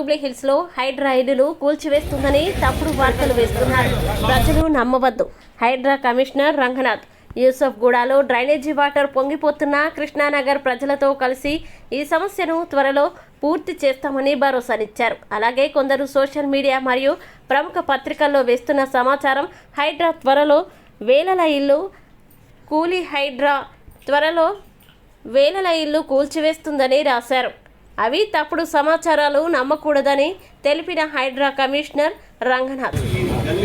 Jubilee hills లో హైడ్రా ఇల్లులు కూల్చివేస్తుందని తప్పుడు వార్తలు వేస్తున్నారు. ప్రజలు నమ్మవద్దు. హైడ్రా కమిషనర్ రంగనాథ్ యూసఫ్ గూడలో డ్రైనేజీ వాటర్ పొంగిపోతున్న కృష్ణానగర్ ప్రజలతో కలిసి ఈ సమస్యను త్వరలో పూర్తి చేస్తామని భరోసానిచ్చారు. అలాగే కొందరు సోషల్ మీడియా మరియు ప్రముఖ పత్రికల్లో వేస్తున్న సమాచారం హైడ్రా త్వరలో వేలల ఇల్లు కూల్చివేస్తుందని రాశారు. అవి తప్పుడు సమాచారాలు నమ్మకూడదని తెలిపిన హైడ్రా కమిషనర్ రంగనాథ్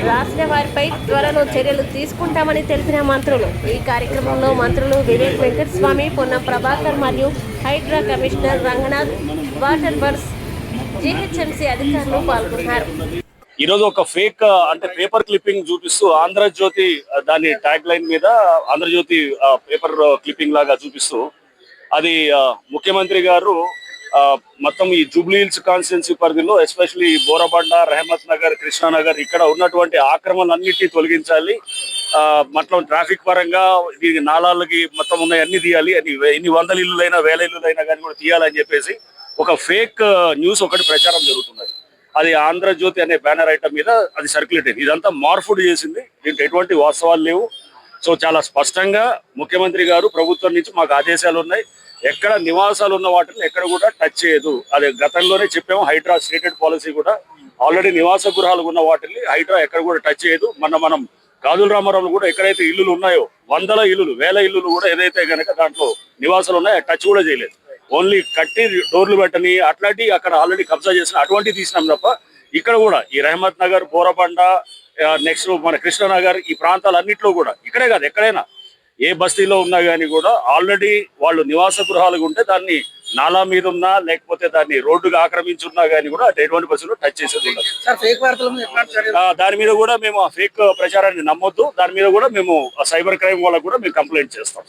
రాసిన వారిపై త్వరలో చర్యలు తీసుకుంటామని తెలిపిన మంత్రులు. ఈ కార్యక్రమంలో మంత్రులు వివేక్ వెంకటస్వామి, పొన్నం ప్రభాకర్ మరియు Hydraa commissioner Ranganath, water works GHMC అధికారులు పాల్గొన్నారు. ఈరోజు ఒక ఫేక్ అంటే పేపర్ క్లిప్పింగ్ చూపిస్తూ ఆంధ్రజ్యోతి దాని ట్యాగ్ లైన్ మీద ఆంధ్రజ్యోతి పేపర్ క్లిప్పింగ్ లాగా చూపిస్తూ అది ముఖ్యమంత్రి గారు మొత్తం ఈ జూబ్లీ హిల్స్ కాన్స్టిట్యున్సీ పరిధిలో ఎస్పెషల్లీ బోరబండ, రెహమత్ నగర్, కృష్ణానగర్ ఇక్కడ ఉన్నటువంటి ఆక్రమణలన్నిటినీ తొలగించాలి, మొత్తం ట్రాఫిక్ పరంగా దీనికి నాళాలకి మొత్తం ఉన్నాయి అన్ని తీయాలి, ఎన్ని వందల ఇల్లులైనా వేల ఇల్లులైనా కానీ కూడా తీయాలని చెప్పేసి ఒక ఫేక్ న్యూస్ ఒకటి ప్రచారం జరుగుతున్నది. అది ఆంధ్రజ్యోతి అనే బ్యానర్ ఐటమ్ మీద అది సర్క్యులేట్ అయింది. ఇదంతా మార్ఫుడ్ చేసింది, దీంట్లో ఎటువంటి వాస్తవాలు లేవు. సో చాలా స్పష్టంగా ముఖ్యమంత్రి గారు ప్రభుత్వం నుంచి మాకు ఆదేశాలు ఉన్నాయి, ఎక్కడ నివాసాలు ఉన్న వాటిని ఎక్కడ కూడా టచ్ చేయదు. అది గతంలోనే చెప్పాము. హైడ్రా స్టేటెడ్ పాలసీ కూడా ఆల్రెడీ నివాస గృహాలు ఉన్న వాటిని హైడ్రా ఎక్కడ కూడా టచ్ చేయదు. మనం గాజుల రామారావులు కూడా ఎక్కడైతే ఇల్లులు ఉన్నాయో వందల ఇల్లులు, వేల ఇల్లులు కూడా ఏదైతే కనుక దాంట్లో నివాసాలు ఉన్నాయో టచ్ కూడా చేయలేదు. ఓన్లీ కట్టి డోర్లు పెట్టని అట్లాంటి అక్కడ ఆల్రెడీ కబ్జా చేసిన అటువంటి తీసినాం తప్ప ఇక్కడ కూడా ఈ రెహమత్ నగర్, బోరబండ, నెక్స్ట్ మన కృష్ణనగర్ ఈ ప్రాంతాలన్నింటిలో కూడా ఇక్కడే కాదు ఎక్కడైనా ఏ బస్తీలో ఉన్నా కానీ కూడా ఆల్రెడీ వాళ్ళు నివాస గృహాలుగా ఉంటే దాన్ని నాలా మీద ఉన్నా లేకపోతే దాన్ని రోడ్డుగా ఆక్రమించున్నా కానీ కూడా ఎటువంటి బస్సులో టచ్ చేసేది ఉండదు. దాని మీద కూడా మేము ఆ ఫేక్ ప్రచారాన్ని నమ్మొద్దు. దాని మీద కూడా మేము సైబర్ క్రైమ్ వాళ్ళకు కూడా మేము కంప్లైంట్ చేస్తాం.